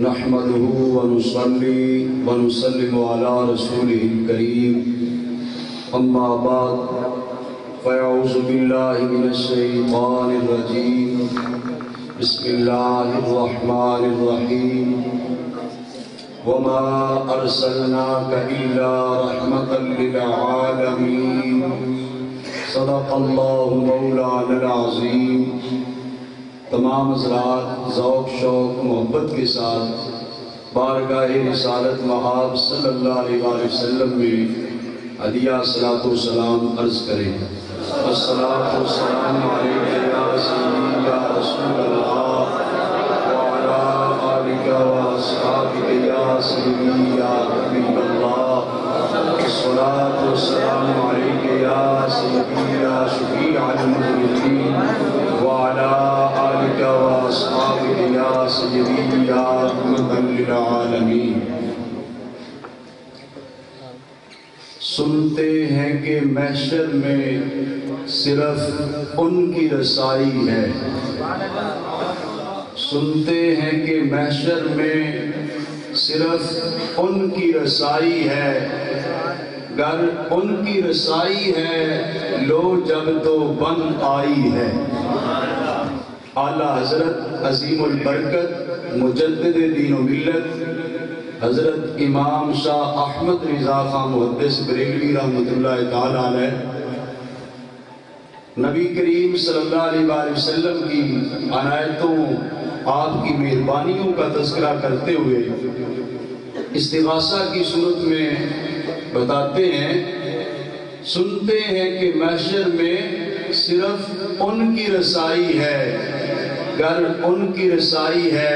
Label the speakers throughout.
Speaker 1: نحمده ونصلي ونسلم على رسوله الكريم اما بعد فاعوذ بالله من الشيطان الرجيم بسم الله الرحمن الرحيم وما أرسلناك إلا رحمة للعالمين صدق الله مولانا العظیم۔ تمام حضرات ذوق شوق محبت کے ساتھ بارگاہ رسالت مآب صلی اللہ علیہ وسلم میں ہدیہ صلاۃ و سلام عرض کریں۔ الصلاۃ والسلام علیک یا سیدی یا رسول اللہ وعلی آلک واصحابک یا سیدی یا حبیب اللہ۔ الصلاۃ والسلام علیک یا سیدی یا شفیع المذنبین وعلی آلک واصحابک یا سیدی یا رحمۃ للعالمین۔ سنتے ہیں کہ محشر میں صرف ان کی رسائی ہے، سنتے ہیں کہ محشر میں صرف ان کی رسائی ہے، گر ان کی رسائی ہے لو جب تو بن آئی ہے۔ اعلیٰ حضرت عظیم البرکت مجدد دین و ملت حضرت امام شاہ احمد رضا خان محدث بریلوی رحمۃ اللہ تعالی علیہ نبی کریم صلی اللہ علیہ وآلہ وسلم کی عنایتوں آپ کی مہربانیوں کا تذکرہ کرتے ہوئے استغاثہ کی صورت میں بتاتے ہیں، سنتے ہیں کہ محشر میں صرف ان کی رسائی ہے، گر ان کی رسائی ہے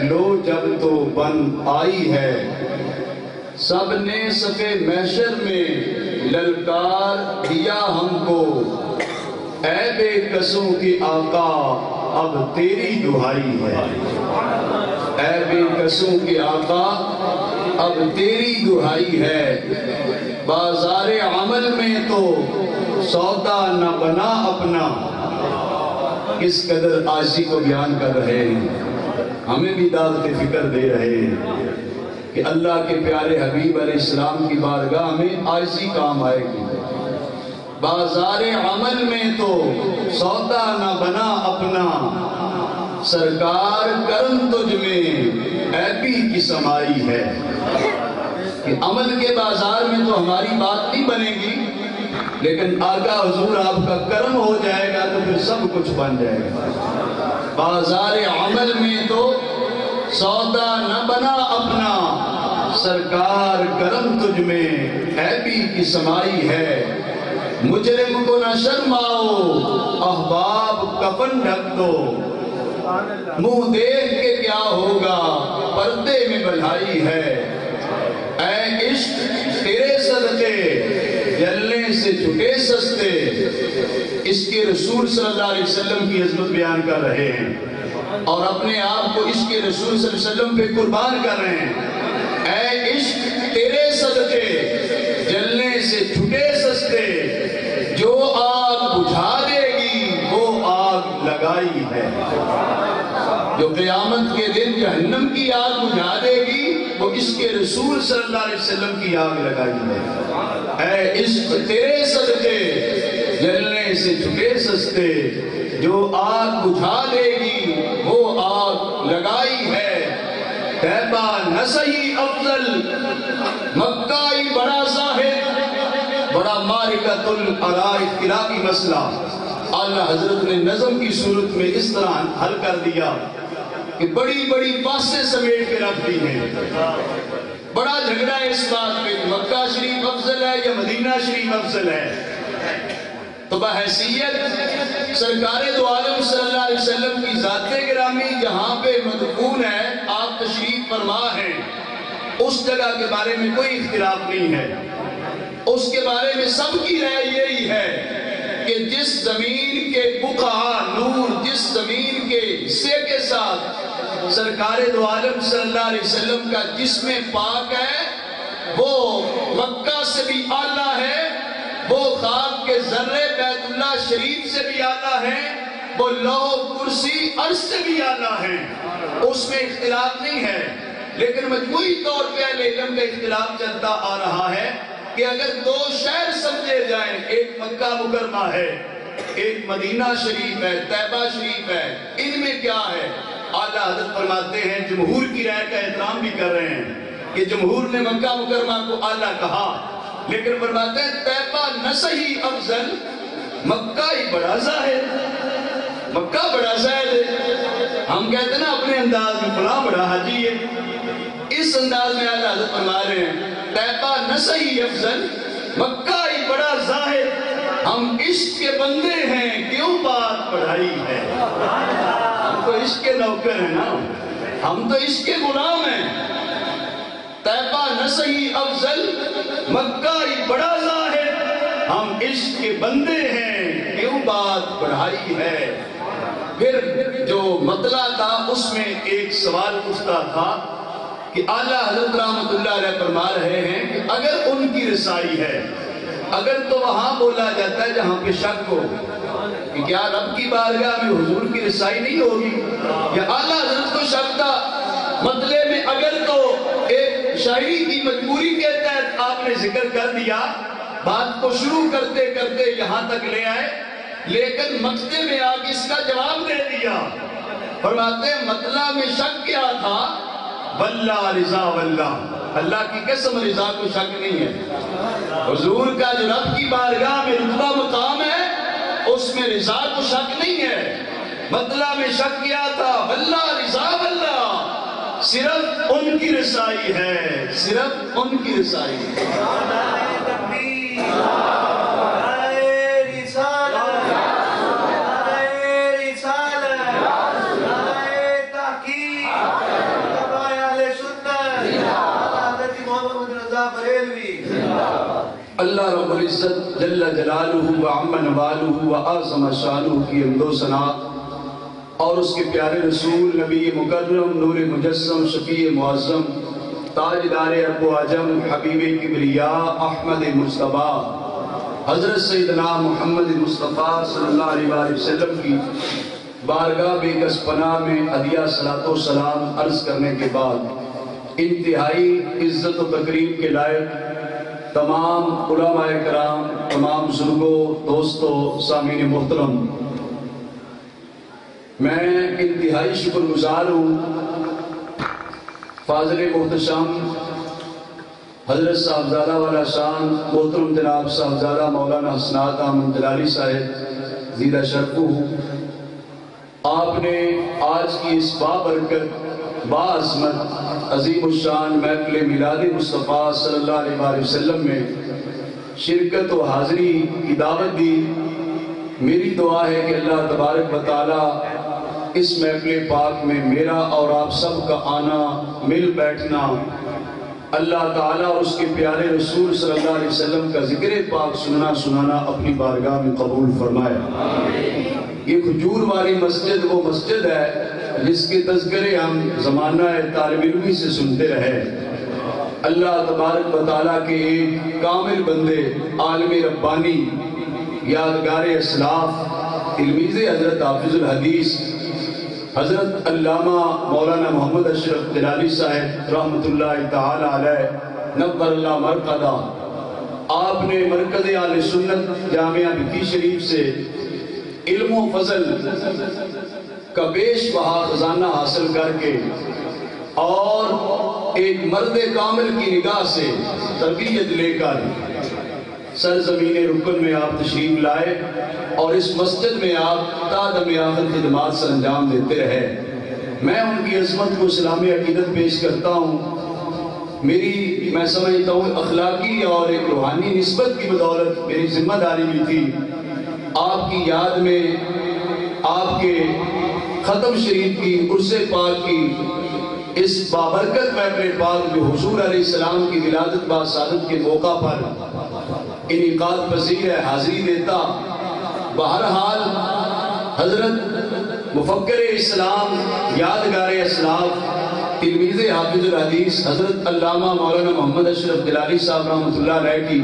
Speaker 1: لو جب تو بن آئی ہے۔ سب نے صفِ محشر میں للکار دیا ہم کو، اے بے کسوں کی آقا اب تیری دہائی ہے۔ اے بے کسوں کی آقا اب تیری دہائی ہے، بازار عمل میں تو سودا نہ بنا اپنا۔ کس قدر عاجزی کو بیان کر رہے ہیں، ہمیں بھی داد کی فکر دے رہے ہیں کہ اللہ کے پیارے حبیب علیہ السلام کی بارگاہ میں عاجزی کام آئے گی۔ بازار عمل میں تو سودا نہ بنا اپنا، سرکار کرم تجھ میں عیبی کی سمائی ہے۔ کہ عمل کے بازار میں تو ہماری بات نہیں بنے گی، لیکن آقا حضور آپ کا کرم ہو جائے گا تو پھر سب کچھ بن جائے گا۔ بازار عمل میں تو سودا نہ بنا اپنا، سرکار کرم تجھ میں عیبی کی سمائی ہے۔ مجرم کو نہ شرماؤ احباب کفن ڈھک دو، منہ دیکھ کے کیا ہوگا پردے میں بڑھائی ہے۔ اے عشق تیرے صدقے جلنے سے چھٹے سستے، اس کے رسول صلی اللہ علیہ وسلم کی عظمت بیان کر رہے ہیں اور اپنے آپ کو اس کے رسول صلی اللہ علیہ وسلم پہ قربان کر رہے ہیں۔ اے عشق تیرے صدقے جلنے سے چھٹے سستے، جو آگ بجھا دے گی وہ آگ لگائی ہے۔ جو قیامت کے دن جہنم کی آگ بجھا دے گی وہ اس کے رسول صلی اللہ علیہ وسلم کی آگ لگائی ہے۔ اے عشق تیرے صدقے جلنے سے چھٹے سستے، جو آگ بجھا دے گی وہ آگ لگائی ہے۔ طیبہ نہ صحیح افضل، مکہ ہی بڑا زاہد، بڑا مارکۃ الارا اختلافی مسئلہ اعلیٰ حضرت نے نظم کی صورت میں اس طرح حل کر دیا کہ بڑی بڑی باتیں سمیٹ کے رکھ دی ہیں۔ بڑا جھگڑا ہے اس بات پہ مکہ شریف افضل ہے یا مدینہ شریف افضل ہے۔ تو بحیثیت سرکار دو عالم صلی اللہ علیہ وسلم کی ذات گرامی جہاں پہ مدفون ہے، آپ تشریف فرما ہیں، اس جگہ کے بارے میں کوئی اختلاف نہیں ہے۔ اس کے بارے میں سب کی رائے یہی ہے کہ جس زمین کے بقعہ نور، جس زمین کے حصے کے ساتھ سرکار دو عالم صلی اللہ علیہ وسلم کا جسم پاک ہے، وہ مکہ سے بھی اعلیٰ ہے، وہ خاک کے ذرے بیت اللہ شریف سے بھی اعلیٰ ہے، وہ لوح کرسی عرش سے بھی اعلیٰ ہے۔ اس میں اختلاف نہیں ہے لیکن مجموعی طور پہ اہل علم کا اختلاف چلتا آ رہا ہے کہ اگر دو شہر سمجھے جائیں، ایک مکہ مکرمہ ہے، ایک مدینہ شریف ہے، طیبہ شریف ہے، ان میں کیا ہے؟ اعلیٰ حضرت فرماتے ہیں، جمہور کی رائے کا احترام بھی کر رہے ہیں کہ جمہور نے مکہ مکرمہ کو اعلیٰ کہا، لیکن فرماتے ہیں طیبہ نہ صحیح افضل، مکہ ہی بڑا زاہد، مکہ بڑا زاہد ہے۔ ہم کہتے ہیں نا اپنے انداز میں فلاں بڑا حاجی ہے، اس انداز میں اعلیٰ حضرت فرما رہے ہیں طیبہ نہ صحیح افضل، مکہ ہی بڑا زاہد، ہم عشق کے بندے ہیں کیوں بات پڑھائی ہے؟ ہم تو عشق کے نوکر ہیں نا، ہم تو عشق کے غلام ہیں۔ طیبہ نہ صحیح افضل، مکہ ہی بڑا زاہد، ہم عشق کے بندے ہیں کیوں بات پڑھائی ہے۔ پھر جو مطلع تھا اس میں ایک سوال اٹھتا تھا کہ اعلیٰ حضرت رحمۃ اللہ علیہ فرما رہے ہیں کہ اگر ان کی رسائی ہے، اگر تو وہاں بولا جاتا ہے جہاں پہ شک ہو کہ کیا رب کی بارگاہ میں حضور کی رسائی نہیں ہوگی، یا اعلیٰ حضرت کو شک تھا مطلب میں، اگر تو ایک شاعری کی مجبوری کے تحت آپ نے ذکر کر دیا، بات کو شروع کرتے کرتے یہاں تک لے آئے، لیکن مقصد میں آگے اس کا جواب دے دیا۔ فرماتے ہیں مطلب میں شک کیا تھا، واللہ رضا واللہ، اللہ کی قسم رضا کو شک نہیں ہے، حضور کا جو رب کی بارگاہ میں رتبہ مقام ہے اس میں رضا کو شک نہیں ہے۔ مطلب میں شک کیا تھا، واللہ رضا واللہ، صرف ان کی رسائی ہے، صرف ان کی رسائی ہے۔ اللہ رب العزت جل جلالہ وعم نوالہ وعظم شانہ کی حمد و ثنا اور اس کے پیارے رسول نبی مکرم نور مجسم شفیع معظم تاجدار عرب و عجم حبیب کبریاء احمد مصطفیٰ حضرت سیدنا محمد مصطفیٰ صلی اللہ علیہ وآلہ وسلم کی بارگاہ بے کس پناہ میں ہدیہ صلاۃ و سلام عرض کرنے کے بعد انتہائی عزت و تکریم کے لائق تمام علماء کرام، تمام بزرگوں، دوستوں، سامعین محترم، میں انتہائی شکر گزار ہوں فاضل محتشم حضرت صاحبزادہ والا شان محترم جناب صاحبزادہ مولانا حسنات احمد جلالی صاحب زیدہ شرفو، آپ نے آج کی اس بابرکت باعظمت عظیم الشان محفل میلاد مصطفیٰ صلی اللہ علیہ وآلہ وسلم میں شرکت و حاضری کی دعوت دی۔ میری دعا ہے کہ اللہ تبارک و تعالی اس محفل پاک میں میرا اور آپ سب کا آنا، مل بیٹھنا، اللہ تعالیٰ اور اس کے پیارے رسول صلی اللہ علیہ وسلم کا ذکر پاک سنانا اپنی بارگاہ میں قبول فرمائے۔ یہ کھجور والی مسجد وہ مسجد ہے جس کے تذکرے ہم زمانہ طالب علمی سے سنتے رہے۔ اللہ تبارک و تعالیٰ کے ایک کامل بندے، عالم ربانی، یادگار اسلاف، تلمیذ حضرت حافظ الحدیث حضرت علامہ مولانا محمد اشرف جلالی صاحب رحمۃ اللہ تعالی علیہ نور اللہ مرقدہ، آپ نے مرکز اہل سنت جامعہ بھکی شریف سے علم و فضل کا بیش بہا خزانہ حاصل کر کے اور ایک مرد کامل کی نگاہ سے تربیت لے کر سرزمین رکن میں آپ تشریف لائے اور اس مسجد میں آپ تا دم آخر خدمات سر انجام دیتے رہے۔ میں ان کی عظمت کو اسلامی عقیدت پیش کرتا ہوں۔ میری میں سمجھتا ہوں اخلاقی اور ایک روحانی نسبت کی بدولت میری ذمہ داری بھی تھی آپ کی یاد میں آپ کے ختم شریف کی عرس پاک کی اس بابرکت محفل پاک جو حضور علیہ السلام کی ولادت باسعادت کے موقع پر انعقاد پذیر ہے، حاضری دیتا۔ بہرحال حضرت مفکر اسلام، یادگار اسلاف، تلمیذ حافظ الحدیث حضرت علامہ مولانا محمد اشرف جلالی صاحب رحمۃ اللہ علیہ کی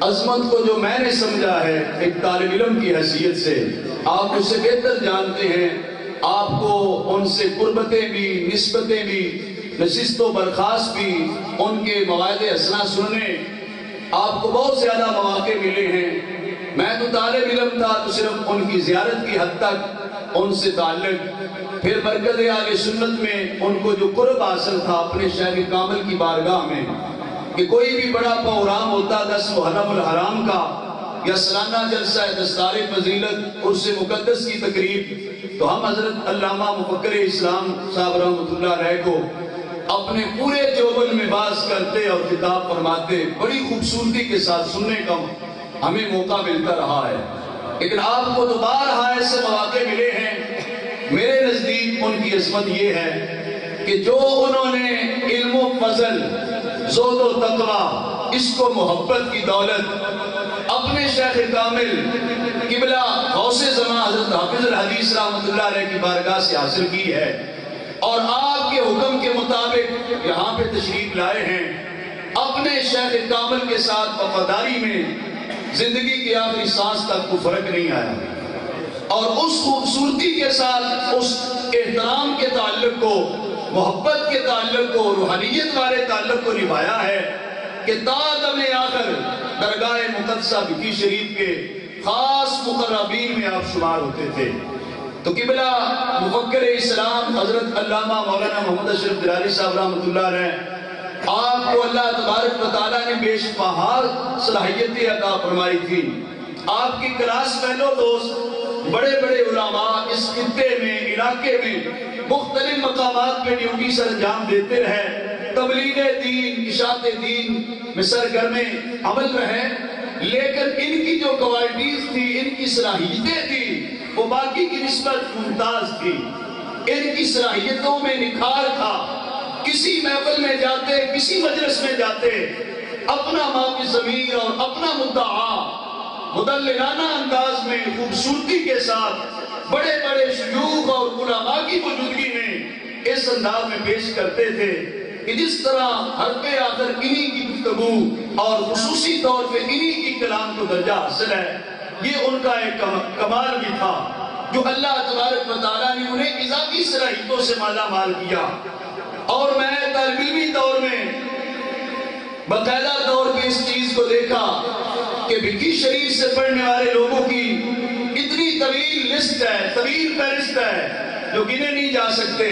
Speaker 1: عظمت کو جو میں نے سمجھا ہے ایک طالب علم کی حیثیت سے، آپ اسے بہتر جانتے ہیں، آپ کو ان سے قربتیں بھی، نسبتیں بھی، نشست و برخاست بھی ان کے مواعظ حسنہ سننے آپ کو بہت زیادہ مواقع ملے ہیں۔ میں تو طالب علم تھا تو صرف ان کی زیارت کی حد تک ان سے تعلق، پھر مرکز اہل سنت میں ان کو جو قرب حاصل تھا اپنے شیخ کامل کی بارگاہ میں کہ کوئی بھی بڑا پروگرام ہوتا 10 محرم الحرام کا یا سالانہ جلسہ دستار فضیلت عرس مقدس کی تقریب، تو ہم حضرت علامہ مفکر اسلام صاحب رحمۃ اللہ علیہ کو اپنے پورے جوبن میں باز کرتے اور خطاب فرماتے، بڑی خوبصورتی کے ساتھ سننے کا ہمیں موقع ملتا رہا ہے۔ لیکن آپ کو تو بارہا ایسے مواقع ملے ہیں، میرے نزدیک ان کی عظمت یہ ہے کہ جو انہوں نے علم و فضل، زہد و تقوی، اس کو محبت کی دولت اپنے شیخ کامل قبلہ غوث زمان حضرت حافظ الحدیث رحمۃ اللہ علیہ کی بارگاہ سے حاصل کی ہے، اور آپ کے حکم کے مطابق یہاں پہ تشریف لائے ہیں، اپنے شیخ کامل کے ساتھ وفاداری میں زندگی کی آخری سانس تک کوئی فرق نہیں آیا، اور اس خوبصورتی کے ساتھ اس احترام کے تعلق کو، محبت کے تعلق کو، روحانیت والے تعلق کو نبھایا ہے کہ تا دم آخر درگاہ مقدسہ بکی شریف کے خاص مقربین میں آپ شمار ہوتے تھے۔ تو قبلہ مفکر اسلام حضرت علامہ مولانا محمد اشرف دراری صاحب رحمۃ اللہ علیہ، آپ کو اللہ تبارک و تعالیٰ نے بے شمار صلاحیتیں عطا فرمائی تھی۔ آپ کی کلاس فیلو دوست بڑے بڑے علماء اس خطے میں، علاقے میں مختلف مقامات پہ ڈیوٹی سر انجام دیتے رہے، تبلیغ دین، اشاعت دین میں سرگرم عمل رہے، لیکن ان کی جو کوالٹیز تھی، ان کی صلاحیتیں تھی، وہ باقی کی نسبت ممتاز تھی۔ ان کی صلاحیتوں میں نکھار تھا، کسی محفل میں جاتے، کسی مجلس میں جاتے، اپنا معافی ضمیر اور اپنا مدعا مدللانہ انداز میں خوبصورتی کے ساتھ بڑے بڑے شیوخ اور علماء کی موجودگی میں اس انداز میں پیش کرتے تھے کہ جس طرح حرف آخر انہی کی گفتگو اور خصوصی طور پہ انہی کی کلام کو درجہ حاصل ہے۔ یہ ان کا ایک کمال بھی تھا جو اللہ تبارک و تعالیٰ نے انہیں اضافی صلاحیتوں سے مالا مال کیا۔ اور میں طالب علمی دور میں باقاعدہ طور پہ اس چیز کو دیکھا کہ بھکی شریف سے پڑھنے والے لوگوں کی اتنی طویل لسٹ ہے، طویل فہرست ہے جو گنے نہیں جا سکتے،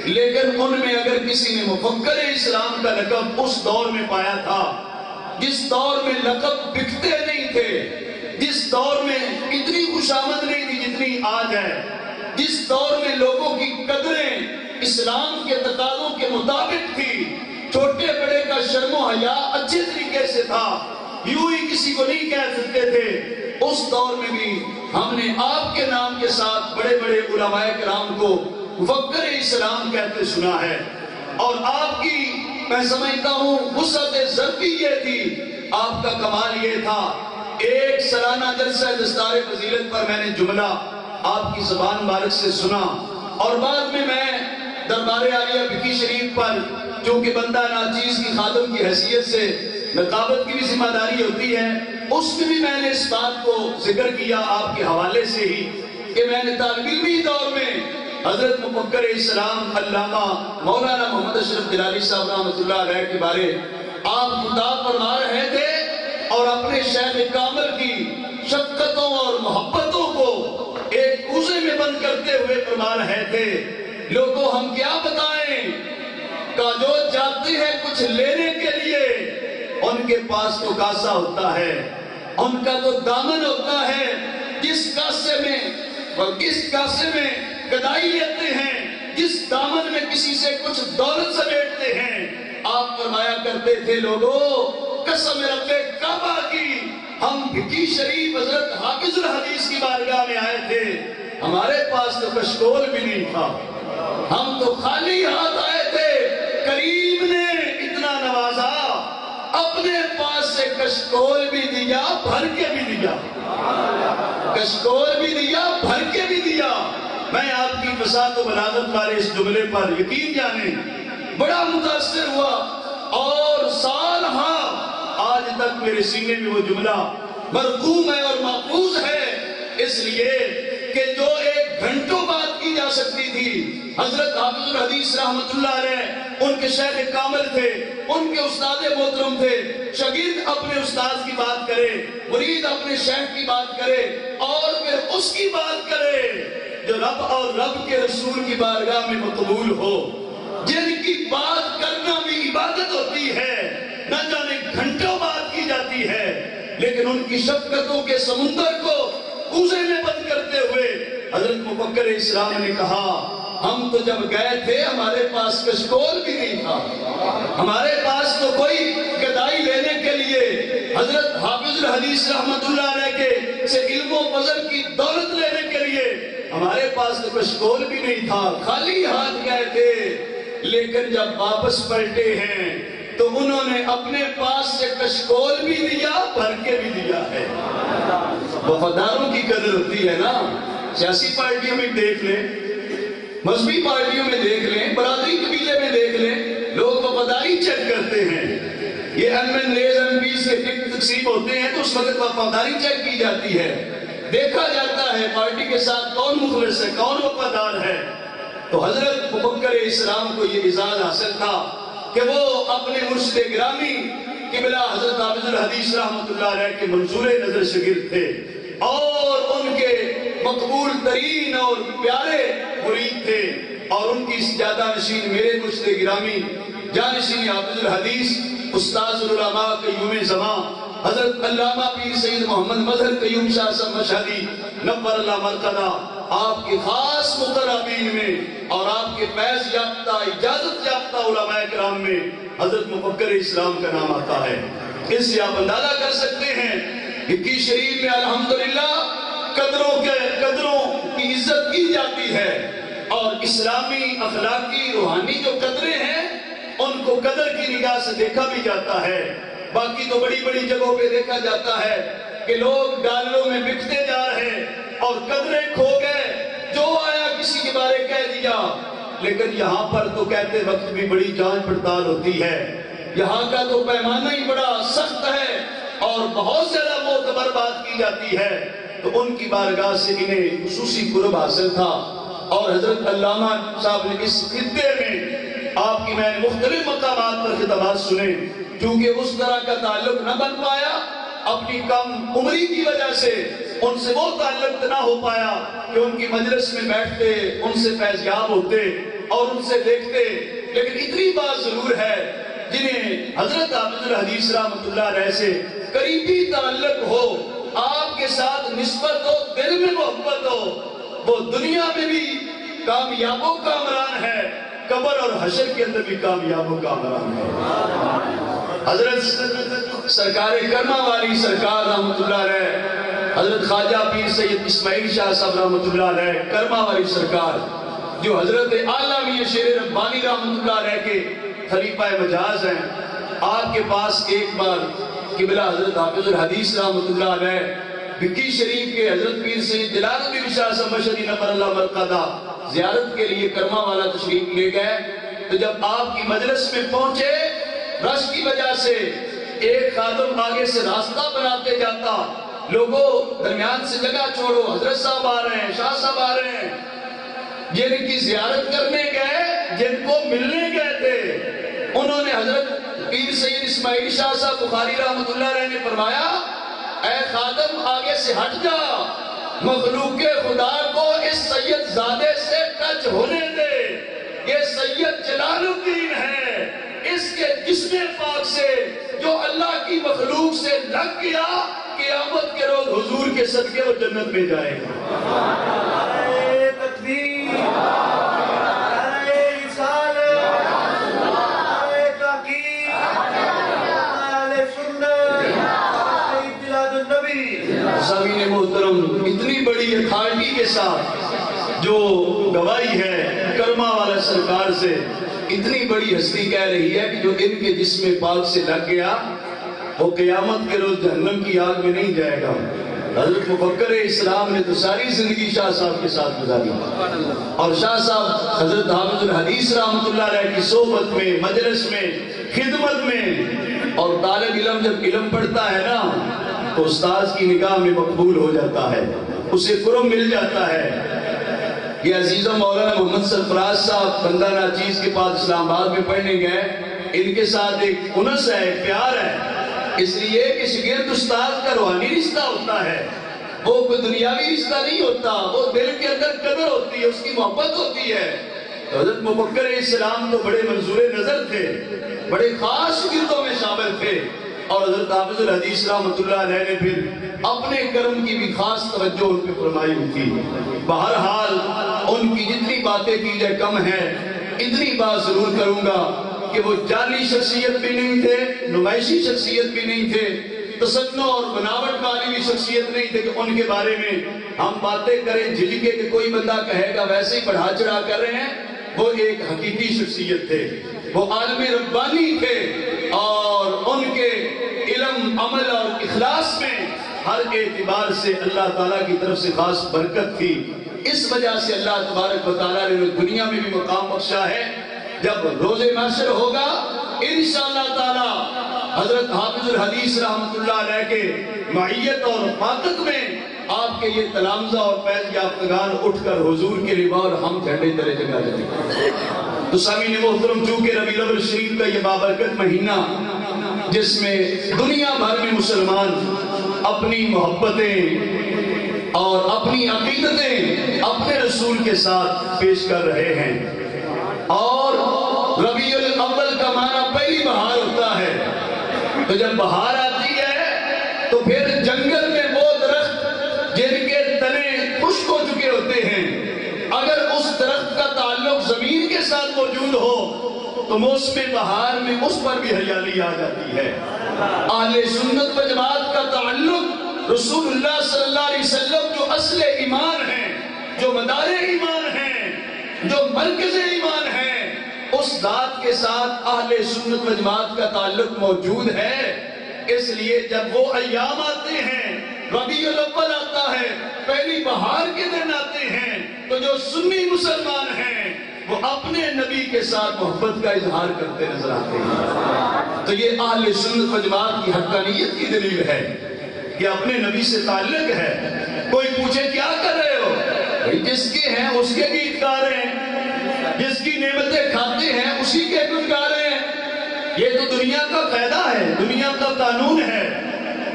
Speaker 1: لیکن ان میں اگر کسی نے مفکر اسلام کا لقب اس دور میں پایا تھا، جس دور میں لقب بکتے نہیں تھے، جس دور میں اتنی خوشامد نہیں تھی جتنی آج ہے، جس دور میں لوگوں کی قدریں اسلام کے تقاضوں کے مطابق تھی، چھوٹے بڑے کا شرم و حیا اچھے طریقے سے تھا، یوں ہی کسی کو نہیں کہہ سکتے تھے، اس دور میں بھی ہم نے آپ کے نام کے ساتھ بڑے بڑے علماء کرام کو مفکر اسلام کہتے سنا ہے۔ اور آپ کی میں سمجھتا ہوں وسعت ظرفی یہ تھی، آپ کا کمال یہ تھا، ایک سالانہ جلسہ دستار فضیلت پر میں نے جملہ آپ کی زبان مبارک سے سنا، اور بعد میں دربار عالیہ بکی شریف پر چونکہ بندہ ناچیز کی خادم کی حیثیت سے نقابت کی بھی ذمہ داری ہوتی ہے، اس میں بھی میں نے اس بات کو ذکر کیا آپ کے حوالے سے ہی کہ میں نے طالب علمی دور میں حضرت مفکر اسلام علامہ مولانا محمد اشرف دراری صاحب رحمۃ اللہ علیہ کے بارے آپ خطاب فرما رہے تھے، اور اپنے شیخ کامل کی شفقتوں اور محبتوں کو ایک کوزے میں بند کرتے ہوئے فرما رہے تھے، لوگوں ہم کیا بتائیں کہ جو جاتے ہیں کچھ لینے کے لیے ان کے پاس تو کاسا ہوتا ہے، ان کا تو دامن ہوتا ہے، جس کاسے میں گدائی لیتے ہیں، جس دامن میں کسی سے کچھ دولت سمیٹتے ہیں۔ آپ فرمایا کرتے تھے لوگوں قسم رب کعبہ کی، ہم بھکی شریف حضرت حافظ الحدیث کی بارگاہ میں آئے تھے، ہمارے پاس تو کشکول بھی نہیں تھا، ہم تو خالی ہاتھ آئے تھے، کریم نے اتنا نوازا، اپنے پاس سے کشکول بھی دیا، بھر کے بھی دیا، کشکول بھی دیا، بھر کے بھی دیا۔ میں آپ کی فصاحت و بلاغت والے اس جملے پر یقین جانے بڑا متاثر ہوا، اور سال آج تک میرے سینے میں وہ جملہ مرقوم ہے اور محفوظ ہے، اس لیے کہ جو ایک گھنٹوں بات کی جا سکتی تھی، حضرت حافظ الحدیث رحمت اللہ علیہ ان کے شیخ کامل تھے، ان کے استاد محترم تھے، شاگرد اپنے استاد کی بات کرے، مرید اپنے شیخ کی بات کرے، اور پھر اس کی بات کرے جو رب اور رب کے رسول کی بارگاہ میں مقبول ہو، جن کی بات کرنا بھی عبادت ہوتی ہے، نہ جانے گھنٹوں بات کی جاتی ہے، لیکن ان کی شفقتوں کے سمندر کو کوزے میں بند کرتے ہوئے حضرت مفکر اسلام نے کہا ہم تو جب گئے تھے ہمارے پاس کشکول بھی نہیں تھا، ہمارے پاس تو کوئی گدائی لینے کے لیے حضرت حافظ الحدیث رحمت اللہ علیہ کے سے علم و فضل کی دولت لینے کے لیے ہمارے پاس تو کشکول بھی نہیں تھا، خالی ہاتھ گئے تھے، لیکن جب واپس پلٹے ہیں تو انہوں نے اپنے پاس سے کشکول بھی دیا، بھر کے بھی دیا ہے۔ وفاداروں کی قدر ہوتی ہے نا، سیاسی پارٹیوں میں دیکھ لیں، مذہبی پارٹیوں میں دیکھ لیں، برادری قبیلے میں دیکھ لیں، لوگ وفاداری چیک کرتے ہیں۔ یہ ایم پیز کے تقسیم ہوتے ہیں تو اس وقت وفاداری چیک کی جاتی ہے، دیکھا جاتا ہے پارٹی کے ساتھ کون مخلص ہے، کون وفادار ہے۔ تو حضرت مفکر اسلام کو یہ اعزاز حاصل تھا کہ وہ اپنے مرشد گرامی قبلہ حضرت حافظ الحدیث رحمت اللہ علیہ کے منظور نظر شاگرد تھے، اور ان کے مقبول ترین اور پیارے مرید تھے، اور ان کی سجادہ نشین میرے مرشد گرامی جانشین حافظ الحدیث استاذ العلماء قیوم زمان حضرت علامہ پیر سید محمد مظہر قیوم شاہ صاحب مشہدی نور اللہ مرقدہ، آپ کے خاص مقربین میں اور آپ کے فیض یافتہ اجازت یافتہ علماء کرام میں حضرت مفکر اسلام کا نام آتا ہے۔ اس سے آپ اندازہ کر سکتے ہیں کہ کی شریف میں الحمدللہ قدروں کی عزت کی جاتی ہے، اور اسلامی اخلاقی روحانی جو قدریں ہیں ان کو قدر کی نگاہ سے دیکھا بھی جاتا ہے۔ باقی تو بڑی بڑی جگہوں پہ دیکھا جاتا ہے کہ لوگ ڈالروں میں بکتے جا رہے ہیں اور قدریں کھو گئے، جو آیا کسی کے بارے کہہ دیا، لیکن یہاں پر تو کہتے وقت بھی بڑی جانچ پڑتال ہوتی ہے، یہاں کا تو پیمانہ ہی بڑا سخت ہے اور بہت زیادہ معتبر بات کی جاتی ہے، تو ان کی بارگاہ سے انہیں خصوصی قرب حاصل تھا۔ اور حضرت علامہ صاحب نے اس خطے میں آپ کی میں نے مختلف مقامات پر خطابات سنے، کیونکہ اس طرح کا تعلق نہ بن پایا، اپنی کم عمری کی وجہ سے ان سے وہ تعلق نہ ہو پایا کہ ان کی مجلس میں بیٹھتے، ان سے فیضیاب ہوتے اور ان سے دیکھتے، لیکن اتنی بات ضرور ہے جنہیں حضرت حافظ الحدیث رحمت اللہ علیہ سے قریبی تعلق ہو، آپ کے ساتھ نسبت ہو، دل میں محبت ہو، وہ دنیا میں بھی کامیاب و کامران ہے، قبر اور حشر کے اندر بھی کامیاب و کامران ہے۔ حضرت سرکار کرما والی سرکار رحمت اللہ علیہ، حضرت خواجہ پیر سید اسماعیل شاہ صاحب رحمت اللہ علیہ کرما والی سرکار، جو حضرت اعلیٰ میاں شیر ربانی رحمت اللہ علیہ کے خلیفہ مجاز ہیں، آپ کے پاس ایک بار قبلہ حضرت حافظ الحدیث رحمت اللہ علیہ بکی شریف کے حضرت پیر سید جلال الدین شاہ صاحب مشہدی نور اللہ مرقدہ زیارت کے لیے کرما والا تشریف لے گئے، تو جب آپ کی مجلس میں پہنچے، رش کی وجہ سے ایک خادم آگے سے راستہ بناتے جاتا، لوگوں درمیان سے جگہ چھوڑو، حضرت صاحب آ رہے ہیں، شاہ صاحب آ رہے ہیں، جن کی زیارت کرنے گئے، جن کو ملنے گئے تھے، انہوں نے حضرت پیر سید اسماعیل شاہ صاحب بخاری رحمت اللہ علیہ نے فرمایا، اے خادم آگے سے ہٹ جا، مخلوق خدا کو اس سید زادے سے ٹچ ہونے دے، یہ سید جلال الدین ہے، اس کے جسم پاک سے جو اللہ کی مخلوق سے لگ گیا، قیامت کے روز حضور کے صدقے وہ جنت میں جائے گا۔ نعرہ تکبیر، نعرہ رسالت، نعرہ تحقیق، نعرہ سنت، سید بلاد النبی۔ سامعین محترم، اتنی بڑی اتھارٹی کے ساتھ جو گواہی ہے کرما والا سرکار سے، اتنی بڑی ہستی کہہ رہی ہے کہ جو ان کے جسم پاک سے لگ گیا وہ قیامت کے روز جہنم کی آگ میں نہیں جائے گا۔ حضرت مفکر اسلام نے تو ساری زندگی شاہ صاحب کے ساتھ گزاری، اور شاہ صاحب حضرت حافظ الحدیث رحمت اللہ علیہ کی صحبت میں، مجلس میں، خدمت میں، اور طالب علم جب علم پڑھتا ہے نا تو استاذ کی نگاہ میں مقبول ہو جاتا ہے، اسے قرب مل جاتا ہے۔ یہ عزیزہ مولانا محمد سرفراز صاحب بندہ ناچیز کے پاس اسلام آباد میں پڑھنے گئے، ان کے ساتھ ایک انس ہے، ایک پیار ہے، اس لیے کہ شاگرد استاد کا روحانی رشتہ ہوتا ہے، وہ کوئی دنیاوی رشتہ نہیں ہوتا، وہ دل کے اندر قدر ہوتی ہے، اس کی محبت ہوتی ہے۔ حضرت مبکر اسلام تو بڑے منظور نظر تھے، بڑے خاص شاگردوں میں شامل تھے، اور حضرت حافظ الحدیث رحمۃ اللہ علیہ نے پھر اپنے کرم کی بھی خاص توجہ ان پہ فرمائی ہوئی تھی۔ بہرحال ان کی جتنی باتیں کی جائے کم ہے، اتنی بات ضرور کروں گا کہ وہ جعلی شخصیت بھی نہیں تھے، نمائشی شخصیت بھی نہیں تھے، تصنع اور بناوٹ والی بھی شخصیت نہیں تھے کہ ان کے بارے میں ہم باتیں کریں جھجکے کہ کوئی بندہ کہے گا ویسے ہی بڑھا چڑھا کر رہے ہیں۔ وہ ایک حقیقی شخصیت تھے، وہ عالم ربانی تھے، اور ان کے علم، عمل اور اخلاص میں ہر اعتبار سے اللہ تعالیٰ کی طرف سے خاص برکت تھی۔ اس وجہ سے اللہ تبارک و تعالیٰ نے دنیا میں بھی مقام بخشا ہے۔ جب روز محشر ہوگا انشاءاللہ تعالیٰ حضرت حافظ الحدیث رحمۃ اللہ علیہ کے معیت اور رفاقت میں آپ کے یہ تلامذہ اور فیض یافتگان اٹھ کر حضور کے لیے اور ہم جھنڈے تلے جگہ جائیں گے۔ تو سامعین محترم، چونکہ ربیع الاول شریف کا یہ بابرکت مہینہ جس میں دنیا بھر میں مسلمان اپنی محبتیں اور اپنی عقیدتیں اپنے رسول کے ساتھ پیش کر رہے ہیں، اور ربیع الاول کا معنی پہلی بہار ہوتا ہے، تو جب بہار آتی ہے تو پھر جنگل میں وہ درخت جن کے تنے خشک ہو چکے ہوتے ہیں، اگر اس درخت کا تعلق زمین کے ساتھ موجود ہو تو موسم بہار میں اس پر بھی ہریالی آ جاتی ہے۔ اہل سنت و جماعت کا تعلق رسول اللہ صلی اللہ علیہ وسلم جو اصل ایمان ہیں، جو مدار ایمان ہیں، جو مرکز ایمان ہیں، اس ذات کے ساتھ اہل سنت و جماعت کا تعلق موجود ہے۔ اس لیے جب وہ ایام آتے ہیں، ربیع الاول آتا ہے، پہلی بہار کے دن آتے ہیں، تو جو سنی مسلمان ہیں وہ اپنے نبی کے ساتھ محبت کا اظہار کرتے نظر آتے ہیں۔ تو یہ اہل سنت و جماعت کی حقانیت کی دلیل ہے کہ اپنے نبی سے تعلق ہے۔ کوئی پوچھے کیا کر رہے ہو؟ بھئی جس کے ہیں اس کے گیت گا رہے ہیں، جس کی نعمتیں کھاتے ہیں اسی کے گن گا رہے ہیں۔ یہ تو دنیا کا قاعدہ ہے، دنیا کا قانون ہے،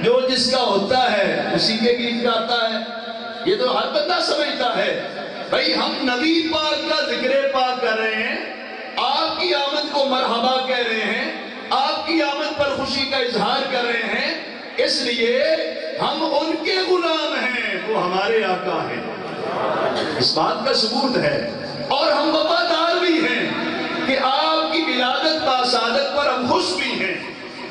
Speaker 1: جو جس کا ہوتا ہے اسی کے گیت گاتا ہے۔ یہ تو ہر بندہ سمجھتا ہے۔ بھئی ہم نبی پاک کا ذکر پاک کر رہے ہیں، آپ کی آمد کو مرحبا کہہ رہے ہیں، آپ کی آمد پر خوشی کا اظہار کر رہے ہیں، اس لیے ہم ان کے غلام ہیں، وہ ہمارے آقا ہیں۔ اس بات کا ثبوت ہے، اور ہم وفادار بھی ہیں کہ آپ کی ولادت باسعادت پر ہم خوش بھی ہیں،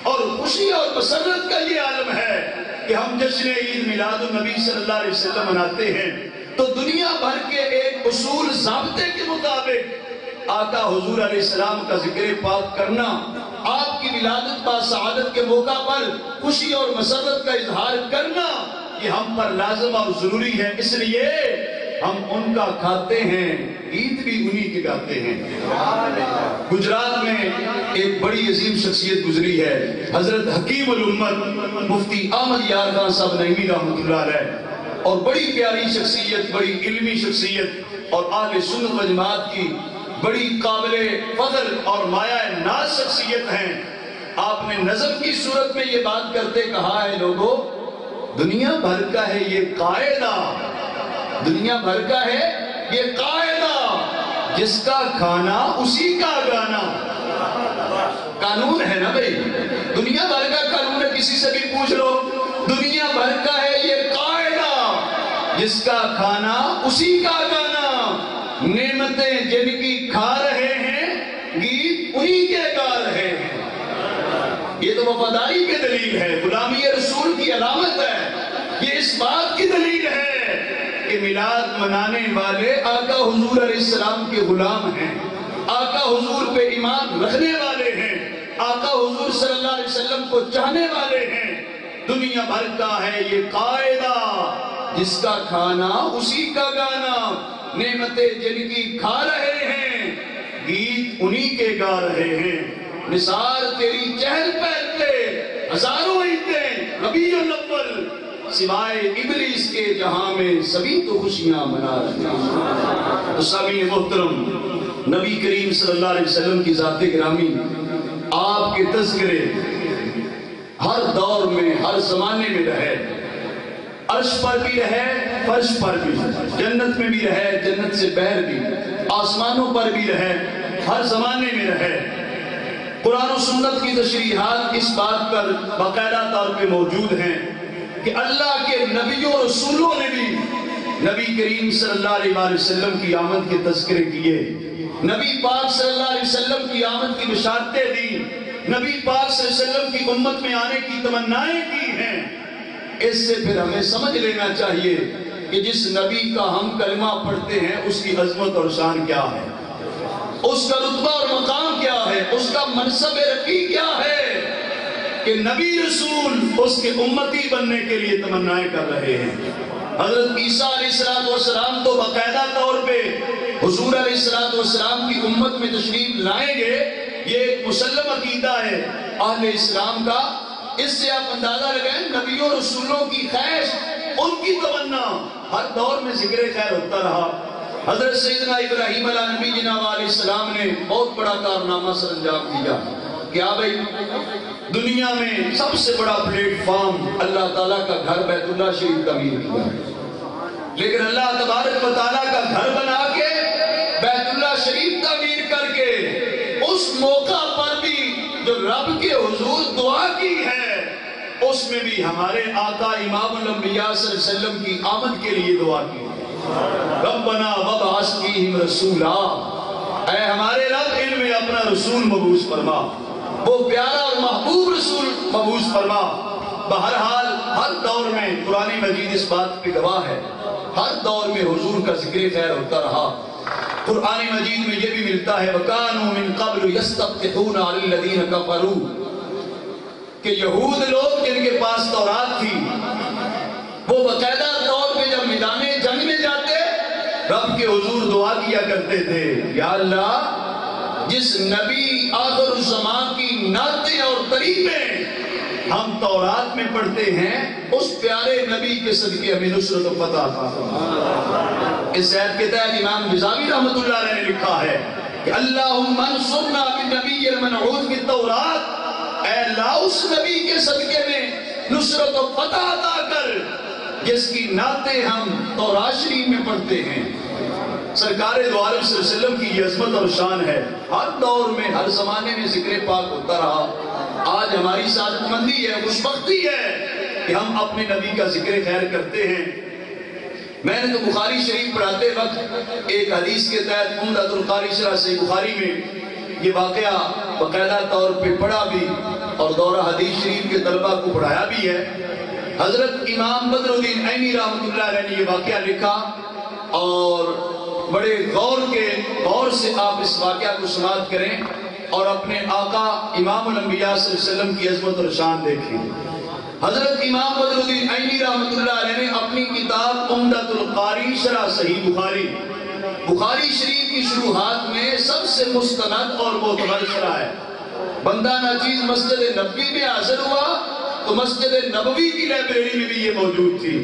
Speaker 1: اور خوشی اور مسرت کا یہ عالم ہے کہ ہم جشن عید میلاد النبی صلی اللہ علیہ وسلم مناتے ہیں۔ تو دنیا بھر کے ایک اصول ضابطے کے مطابق آقا حضور علیہ السلام کا ذکر پاک کرنا، آپ کی ولادت باسعادت کے موقع پر خوشی اور مسرت کا اظہار کرنا، یہ ہم پر لازم اور ضروری ہے۔ اس لیے ہم ان کا کھاتے ہیں، عید بھی انہی کے گاتے ہیں۔ گجرات میں ایک بڑی عظیم شخصیت گزری ہے، حضرت حکیم الامت مفتی احمد یار خان صاحب نعیمی رحمۃ اللہ علیہ، اور بڑی پیاری شخصیت، بڑی علمی شخصیت، اور اہل سنت و جماعت کی بڑی قابل فضل اور مایہ ناز شخصیت ہیں۔ آپ نے نظم کی صورت میں یہ بات کرتے کہا ہے، لوگوں دنیا بھر کا ہے یہ قاعدہ، دنیا بھر کا ہے یہ قاعدہ، جس کا کھانا اسی کا گانا۔ قانون ہے نا بھئی، دنیا بھر کا قانون ہے، کسی سے بھی پوچھ لو، دنیا بھر کا ہے یہ قاعدہ، جس کا کھانا اسی کا گانا، نعمتیں جن کی کھا رہے ہیں، گیت انہی کے گا رہے ہیں۔ یہ تو وفاداری کی دلیل ہے، غلامی رسول کی علامت ہے، یہ اس بات کی دلیل ہے کہ میلاد منانے والے آقا حضور علیہ السلام کے غلام ہیں، آقا حضور پہ ایمان رکھنے والے ہیں، آقا حضور صلی اللہ علیہ وسلم کو چاہنے والے ہیں۔ دنیا بھر کا ہے یہ قاعدہ، جس کا کھانا اسی کا گانا، نعمتیں جن کی کھا رہے ہیں، گیت انہی کے گا رہے ہیں۔ نثار تیری چہل پہل پہ ہزاروں عیدیں، ربیع الاول سوائے ابلیس کے جہاں میں سبھی تو خوشیاں منا رہے ہیں۔ تو سامعین محترم، نبی کریم صلی اللہ علیہ وسلم کی ذات گرامی، آپ کے تذکرے ہر دور میں، ہر زمانے میں رہے، عرش پر بھی رہے، فرش پر بھی، جنت میں بھی رہے، جنت سے باہر بھی، آسمانوں پر بھی رہے، ہر زمانے میں رہے۔ قرآن و سنت کی تشریحات اس بات پر باقاعدہ طور پہ موجود ہیں کہ اللہ کے نبیوں اور رسولوں نے بھی نبی کریم صلی اللہ علیہ وسلم کی آمد کے تذکرے کیے، نبی پاک صلی اللہ علیہ وسلم کی آمد کی بشارتیں دی، نبی پاک صلی اللہ علیہ وسلم کی امت میں آنے کی تمنائیں کی ہیں۔ اس سے پھر ہمیں سمجھ لینا چاہیے کہ جس نبی کا ہم کلمہ پڑھتے ہیں اس کی عظمت اور شان کیا ہے، اس کا رتبہ اور مقام کیا ہے، اس کا منصب رفیع کیا ہے کہ نبی رسول اس کے امتی بننے کے لیے تمنائیں کر رہے ہیں۔ حضرت عیسیٰ علیہ السلام تو باقاعدہ طور پہ حضور علیہ السلام کی امت میں تشریف لائیں گے، یہ ایک مسلم عقیدہ ہے اہل اسلام کا۔ اس سے آپ اندازہ لگائیں نبیوں رسولوں کی خواہش، ان کی تمنا ہر دور میں ذکر خیر ہوتا رہا۔ حضرت سیدنا ابراہیم علیہ نبی جناب علیہ السلام نے بہت بڑا کارنامہ سر انجام دیا۔ کیا بھائی؟ دنیا میں سب سے بڑا پلیٹ فارم اللہ تعالیٰ کا گھر بیت اللہ شریف تعمیر کیا، لیکن اللہ تبارک و تعالیٰ کا گھر بنا کے بیت اللہ شریف تعمیر کر کے اس موقع پر بھی جو رب کے حضور دعا کی ہے، اس میں بھی ہمارے آقا امام الانبیاء صلی اللہ علیہ وسلم کی آمد کے لیے دعا کی، ربنا وابعث فیہم رسولا، اے ہمارے رب ان میں اپنا رسول مبعوث فرما، وہ پیارا اور محبوب رسول مبعوث فرما۔ بہرحال ہر دور میں قرآن مجید اس بات پہ گواہ ہے، ہر دور میں حضور کا ذکر خیر ہوتا رہا۔ قرآن مجید میں یہ بھی ملتا ہے وَكَانُوا مِن قَبْلُ يَسْتَفْتِحُونَ عَلَى الَّذِينَ كَفَرُوا، کہ یہود لوگ جن کے پاس تورات تھی وہ باقاعدہ طور پہ جب میدان جنگ میں جاتے رب کے حضور دعا کیا کرتے تھے، یا اللہ جس نبی آخر الزمان کی نعتیں اور تریفیں ہم تورات میں پڑھتے ہیں اس پیارے نبی کے صدقے ہمیں نصرت و فتح عطا فرما۔ اس آیت کے تحت امام بزاوی رحمۃ اللہ علیہ نے لکھا ہے کہ اللہم انصرنا بالنبی المنعوت بالتورات، اے اللہ اس نبی کے صدقے میں نصرت و فتح عطا کر جس کی نعتیں ہم تورات شریف میں پڑھتے ہیں۔ سرکار دو عالم صلی اللہ علیہ وسلم کی یہ عظمت اور شان ہے، ہر دور میں ہر زمانے میں ذکر پاک ہوتا رہا۔ آج ہماری سعادت مندی ہے، خوشبختی ہے کہ ہم اپنے نبی کا ذکر خیر کرتے ہیں۔ میں نے تو بخاری شریف پڑھاتے وقت ایک حدیث کے تحت عمدۃ القاری شرح صحیح بخاری میں یہ واقعہ باقاعدہ طور پہ پڑھا بھی اور دورہ حدیث شریف کے طلبہ کو پڑھایا بھی ہے۔ حضرت امام بدر الدین عینی رحمۃ اللہ علیہ نے یہ واقعہ لکھا اور بڑے غور سے آپ اس واقعہ کو سماعت کریں اور اپنے آقا امام الانبیاء صلی اللہ علیہ وسلم کی عظمت اور شان دیکھیں۔ حضرت امام بدر الدین عینی رحمۃ اللہ علیہ نے اپنی کتاب عمدۃ القاری شرح صحیح بخاری شریف کی شروحات میں سب سے مستند اور معتبر شرح ہے۔ بندہ ناچیز مسجد نبوی میں حاضر ہوا تو مسجد نبوی کی لائبریری میں بھی یہ موجود تھی۔